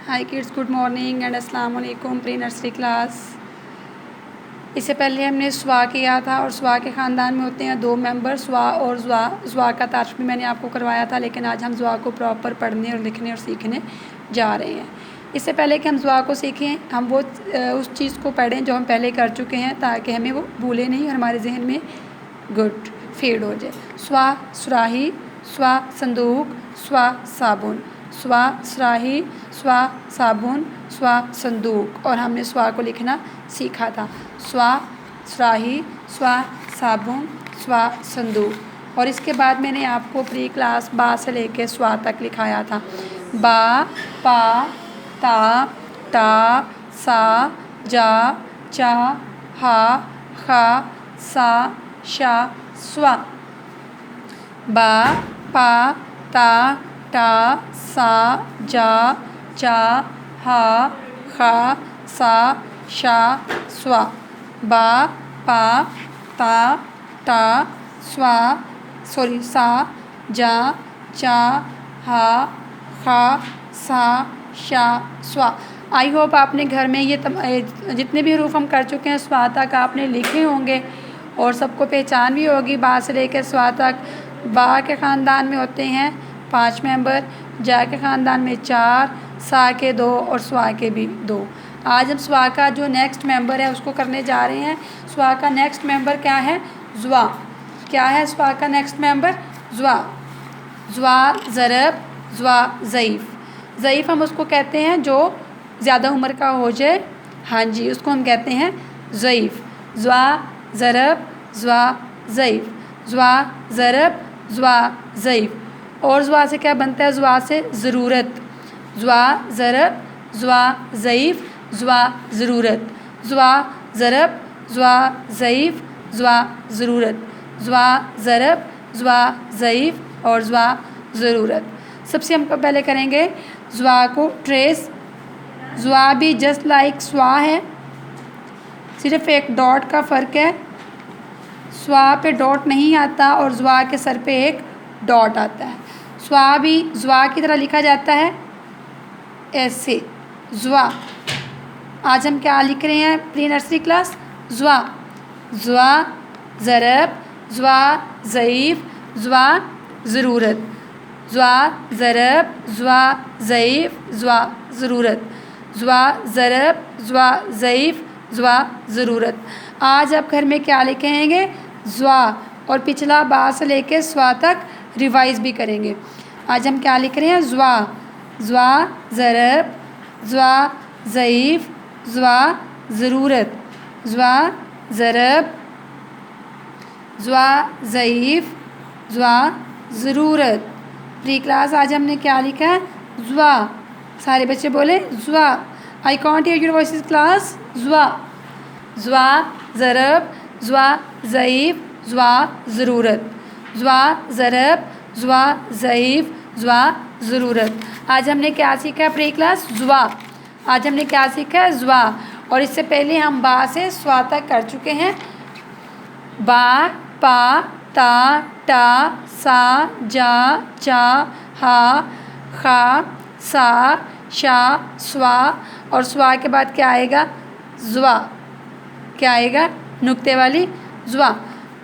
Hi kids, good morning and अस्सलाम वालेकुम। Pre nursery class. इससे पहले हमने स्वा किया था और स्वा के ख़ानदान में होते हैं दो मेंबर, स्वा और ज़्वा। ज़्वा का तारुफ भी मैंने आपको करवाया था, लेकिन आज हम ज़्वा को प्रॉपर पढ़ने और लिखने और सीखने जा रहे हैं। इससे पहले कि हम ज़्वा को सीखें, हम वो उस चीज़ को पढ़ें जो हम पहले कर चुके हैं, ताकि हमें वो भूले नहीं और हमारे जहन में गुड फीड हो जाए। स्वा सुराही, स्वा संदूक, स्वा साबुन, स्वा सुराही, स्वा साबुन, स्वा संदूक। और हमने स्वा को लिखना सीखा था, स्वा सुराही, स्वा साबुन, स्वा संदूक। और इसके बाद मैंने आपको प्री क्लास बा से लेके स्वा तक लिखाया था। बा, पा, ता, टा, सा, जा, चा, हा, खा, सा, शा, स्वा। बा, पा, ता, टा, सा, जा, चा, हा, खा, सा, शा, स्वा। बा, पा, ता, टा, सा, जा, चा, हा, खा, सा, शा, स्वा। आई होप आपने घर में ये जितने भी हरूफ हम कर चुके हैं स्वा तक आपने लिखे होंगे और सबको पहचान भी होगी। बा से लेकर स्वा तक। बा के ख़ानदान में होते हैं 5 मेंबर, जा के ख़ानदान में 4, सा के 2 और स्वा के भी 2। आज हम स्वा का जो नेक्स्ट मेंबर है उसको करने जा रहे हैं। स्वा का नेक्स्ट मेंबर क्या है? ज़्वा। क्या है स्वा का नेक्स्ट मेंबर? ज़्वा। ज़्वा ज़रब, ज़्वा ज़ईफ़। ज़ईफ़ हम उसको कहते हैं जो ज़्यादा उम्र का हो जाए, हाँ जी, उसको हम कहते हैं ज़ईफ़। ज़्वा ज़रब, ज़्वा ज़ईफ़, ज़्वा ज़रब, ज़्वा ज़ईफ़। और ज़्वा से क्या बनता है? ज़्वा से ज़रूरत। ज़्वा ज़रब, ज़्वा ज़ईफ़, ज़्वा ज़रूरत। ज़्वा ज़रब, ज़्वा ज़ईफ़, ज़्वा ज़रूरत। ज़्वा ज़रब, ज़्वा ज़ईफ़ और ज़्वा ज़रूरत। सबसे हम पहले करेंगे ज़्वा को ट्रेस। ज़्वा भी जस्ट लाइक स्वा है, सिर्फ़ एक डॉट का फ़र्क है। स्वा पे डॉट नहीं आता और ज़्वा के सर पे एक डॉट आता है। स्वा भी ज़्वा की तरह लिखा जाता है ऐसे, ज़्वा। आज हम क्या लिख रहे हैं प्री नर्सरी क्लास? ज़्वा। ज़्वा ज़रब, ज़्वा ज़ईफ़, ज़्वा ज़रूरत। ज़्वा ज़रब, ज़्वा ज़ईफ़, ज़्वा ज़रूरत। ज़्वा ज़रब, ज़्वा ज़ईफ़, ज़्वा ज़रूरत। आज आप घर में क्या लिखेंगे? ज़्वा। और पिछला बा से लेके स्वा तक रिवाइज़ भी करेंगे। आज हम क्या लिख रहे हैं? ज़्वा। ज़्वा ज़रब, ज़्वा ज़ईफ़, ज़्वा ज़रूरत। ज़्वा ज़रब, ज़्वा ज़ईफ़, ज़्वा ज़रूरत। प्री क्लास आज हमने क्या लिखा है? ज़्वा। सारे बच्चे बोले ज़्वा। I can't hear your voices class. ज़्वा। ज़्वा ज़रब, ज़्वा ज़ईफ़, ज़्वा ज़रूरत। ज़्वा ज़रब, ज़्वा ज़ईफ़, ज़्वा ज़रूरत। आज हमने क्या सीखा है प्री क्लास? ज़्वा। आज हमने क्या सीखा है? ज़्वा। और इससे पहले हम बा से स्वा तक कर चुके हैं। बा, पा, ता, टा, सा, जा, चा, हा, खा, सा, शा, स्वा। और स्वा के बाद क्या आएगा? ज़्वा। क्या आएगा? नुक्ते वाली ज़्वा।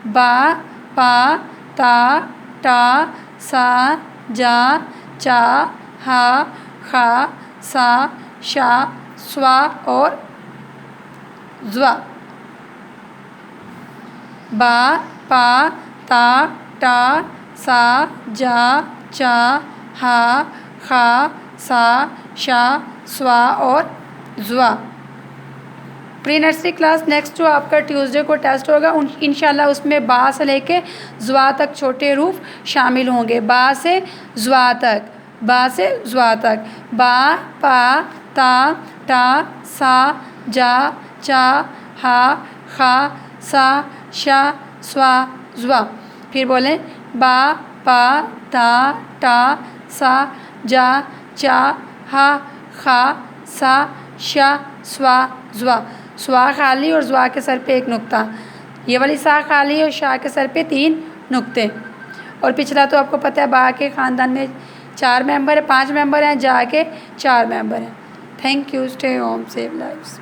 बा, पा, ता, टा, सा, जा, चा, हा, खा, सा, शा, स्वा और ज़्वा। बा, पा, ता, टा, सा, जा, चा, हा, खा, सा, शा, स्वा और ज़्वा। प्री नर्सरी क्लास नेक्स्ट जो आपका ट्यूसडे को टेस्ट होगा इंशाल्लाह उसमें बा से लेके ज़्वा तक छोटे हरूफ शामिल होंगे। बा से ज़्वा तक, बा से ज़्वा तक। बा, पा, ता, टा, सा, जा, चा, हा, खा, सा, शा, स्वा, ज़्वा। फिर बोलें बा, पा, ता, टा, सा, जा, चा, हा, खा, सा, शा, स्वा, ज़्वा। स्वा खाली और ज़्वा के सर पे एक नुक्ता। ये वाली सा खाली और शा के सर पे 3 नुक्ते। और पिछला तो आपको पता है बा के ख़ानदान में 4 मेंबर है, 5 मेंबर हैं, जा के 4 मेंबर हैं। Thank you. Stay home, save lives.